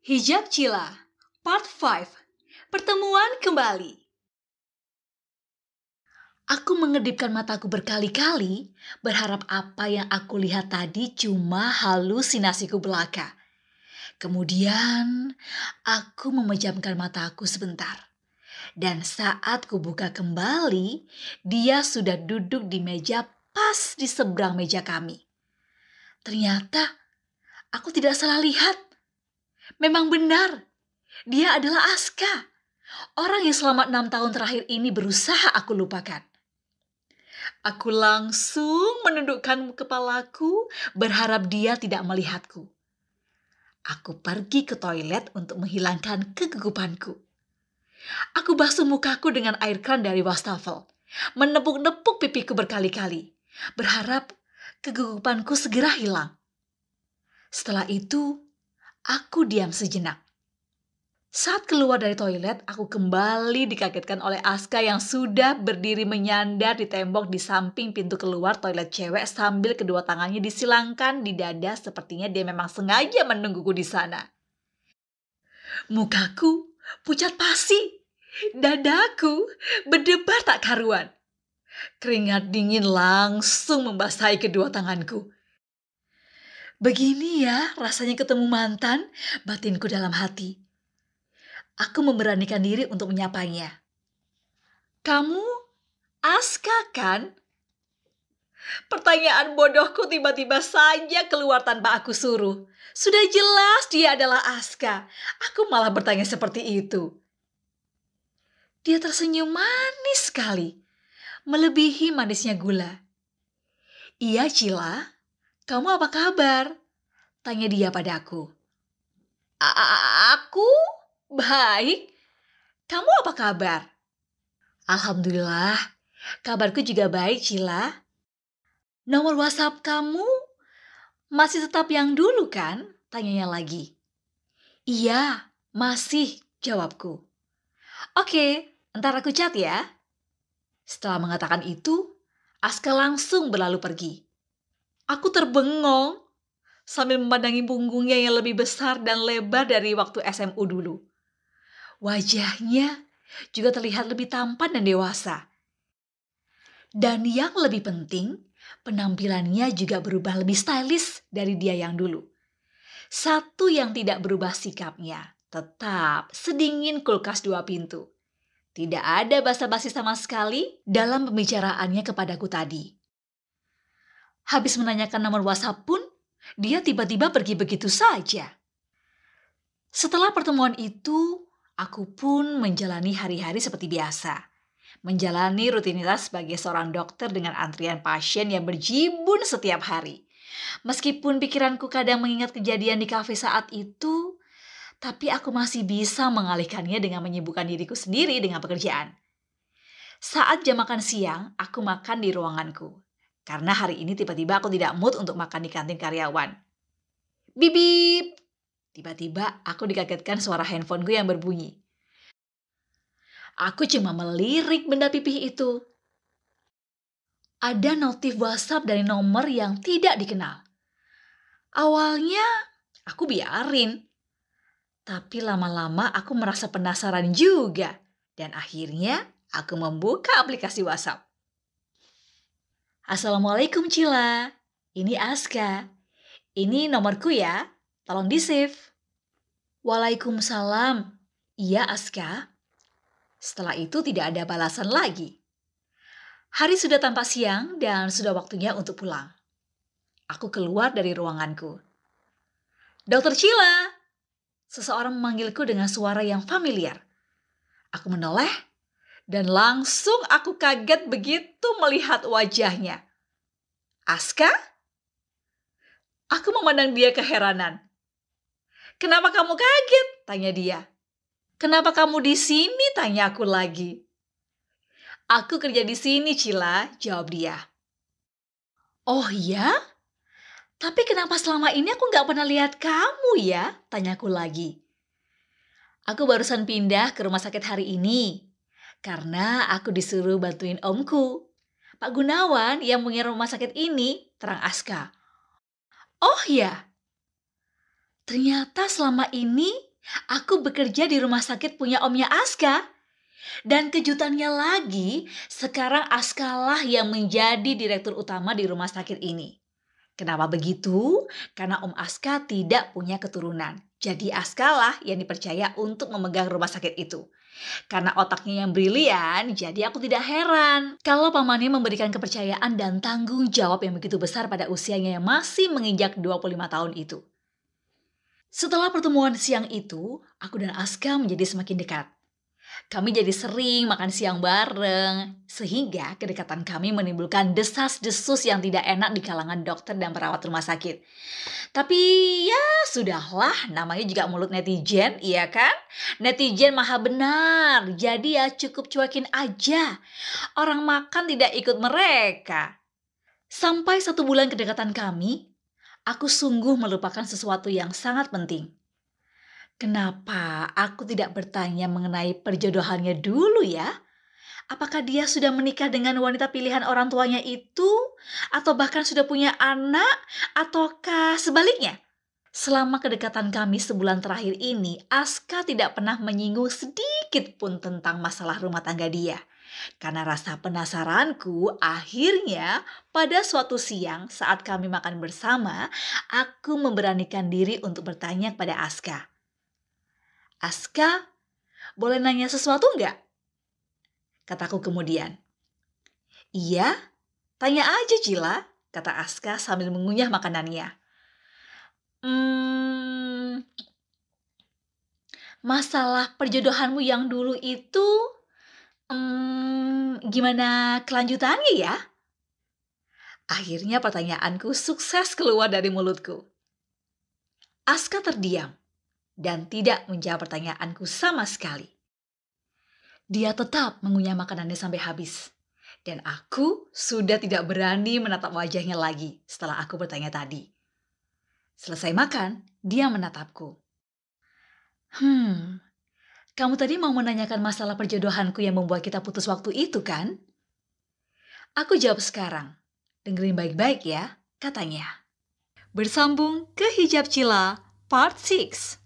Hijab Cila, Part 5, Pertemuan Kembali. Aku mengedipkan mataku berkali-kali, berharap apa yang aku lihat tadi cuma halusinasiku belaka. Kemudian, aku memejamkan mataku sebentar. Dan saat kubuka kembali, dia sudah duduk di meja pas di seberang meja kami. Ternyata, aku tidak salah lihat. Memang benar, dia adalah Aska. Orang yang selama 6 tahun terakhir ini berusaha aku lupakan. Aku langsung menundukkan kepalaku, berharap dia tidak melihatku. Aku pergi ke toilet untuk menghilangkan kegugupanku. Aku basuh mukaku dengan air kran dari wastafel, menepuk-nepuk pipiku berkali-kali, berharap kegugupanku segera hilang. Setelah itu, aku diam sejenak. Saat keluar dari toilet, aku kembali dikagetkan oleh Aska yang sudah berdiri menyandar di tembok di samping pintu keluar toilet cewek sambil kedua tangannya disilangkan di dada, sepertinya dia memang sengaja menungguku di sana. Mukaku pucat pasi, dadaku berdebar tak karuan. Keringat dingin langsung membasahi kedua tanganku. Begini ya rasanya ketemu mantan, batinku dalam hati. Aku memberanikan diri untuk menyapanya. Kamu Aska kan? Pertanyaan bodohku tiba-tiba saja keluar tanpa aku suruh. Sudah jelas dia adalah Aska. Aku malah bertanya seperti itu. Dia tersenyum manis sekali, melebihi manisnya gula. Iya Cila, kamu apa kabar? Tanya dia padaku. Aku? Baik, kamu apa kabar? Alhamdulillah, kabarku juga baik, Cila. Nomor WhatsApp kamu masih tetap yang dulu kan? Tanyanya lagi. Iya, masih, jawabku. Oke, ntar aku chat ya. Setelah mengatakan itu, Aska langsung berlalu pergi. Aku terbengong sambil memandangi punggungnya yang lebih besar dan lebar dari waktu SMU dulu. Wajahnya juga terlihat lebih tampan dan dewasa. Dan yang lebih penting, penampilannya juga berubah lebih stylish dari dia yang dulu. Satu yang tidak berubah sikapnya, tetap sedingin kulkas 2 pintu. Tidak ada basa-basi sama sekali dalam pembicaraannya kepadaku tadi. Habis menanyakan nomor WhatsApp pun, dia tiba-tiba pergi begitu saja. Setelah pertemuan itu, aku pun menjalani hari-hari seperti biasa. Menjalani rutinitas sebagai seorang dokter dengan antrian pasien yang berjibun setiap hari. Meskipun pikiranku kadang mengingat kejadian di kafe saat itu, tapi aku masih bisa mengalihkannya dengan menyibukkan diriku sendiri dengan pekerjaan. Saat jam makan siang, aku makan di ruanganku. Karena hari ini tiba-tiba aku tidak mood untuk makan di kantin karyawan. Bip bip! Tiba-tiba aku dikagetkan suara handphoneku yang berbunyi. Aku cuma melirik benda pipih itu. Ada notif WhatsApp dari nomor yang tidak dikenal. Awalnya aku biarin. Tapi lama-lama aku merasa penasaran juga. Dan akhirnya aku membuka aplikasi WhatsApp. Assalamualaikum Cila. Ini Aska. Ini nomorku ya. Tolong di-save. Waalaikumsalam. Iya Aska. Setelah itu tidak ada balasan lagi. Hari sudah tampak siang dan sudah waktunya untuk pulang. Aku keluar dari ruanganku. Dokter Cila! Seseorang memanggilku dengan suara yang familiar. Aku menoleh dan langsung aku kaget begitu melihat wajahnya. Aska? Aku memandang dia keheranan. Kenapa kamu kaget? Tanya dia. Kenapa kamu di sini? Tanya aku lagi. Aku kerja di sini, Cila, jawab dia. Oh ya? Tapi kenapa selama ini aku gak pernah lihat kamu ya? Tanyaku lagi. Aku barusan pindah ke rumah sakit hari ini. Karena aku disuruh bantuin omku. Pak Gunawan yang punya rumah sakit ini, terang Aska. Oh ya? Ternyata selama ini Aku bekerja di rumah sakit punya omnya Aska. Dan kejutannya lagi, sekarang Askalah yang menjadi direktur utama di rumah sakit ini. Kenapa begitu? Karena Om Aska tidak punya keturunan. Jadi Askalah yang dipercaya untuk memegang rumah sakit itu. Karena otaknya yang brilian, jadi aku tidak heran kalau pamannya memberikan kepercayaan dan tanggung jawab yang begitu besar pada usianya yang masih menginjak 25 tahun itu. Setelah pertemuan siang itu, aku dan Aska menjadi semakin dekat. Kami jadi sering makan siang bareng, sehingga kedekatan kami menimbulkan desas-desus yang tidak enak di kalangan dokter dan perawat rumah sakit. Tapi ya sudahlah, namanya juga mulut netizen, iya kan? Netizen maha benar, jadi ya cukup cuekin aja. Orang makan tidak ikut mereka. Sampai 1 bulan kedekatan kami, aku sungguh melupakan sesuatu yang sangat penting. Kenapa aku tidak bertanya mengenai perjodohannya dulu ya? Apakah dia sudah menikah dengan wanita pilihan orang tuanya itu? Atau bahkan sudah punya anak? Ataukah sebaliknya? Selama kedekatan kami sebulan terakhir ini, Aska tidak pernah menyinggung sedikit pun tentang masalah rumah tangga dia. Karena rasa penasaranku, akhirnya pada suatu siang saat kami makan bersama, aku memberanikan diri untuk bertanya kepada Aska. Aska, boleh nanya sesuatu nggak? Kataku kemudian. Iya, tanya aja Cila, kata Aska sambil mengunyah makanannya. Masalah perjodohanmu yang dulu itu, gimana kelanjutannya ya? Akhirnya pertanyaanku sukses keluar dari mulutku. Aska terdiam dan tidak menjawab pertanyaanku sama sekali. Dia tetap mengunyah makanannya sampai habis. Dan aku sudah tidak berani menatap wajahnya lagi setelah aku bertanya tadi. Selesai makan, dia menatapku. Kamu tadi mau menanyakan masalah perjodohanku yang membuat kita putus waktu itu kan? Aku jawab sekarang. Dengerin baik-baik ya, katanya. Bersambung ke Hijab Cila, part 6.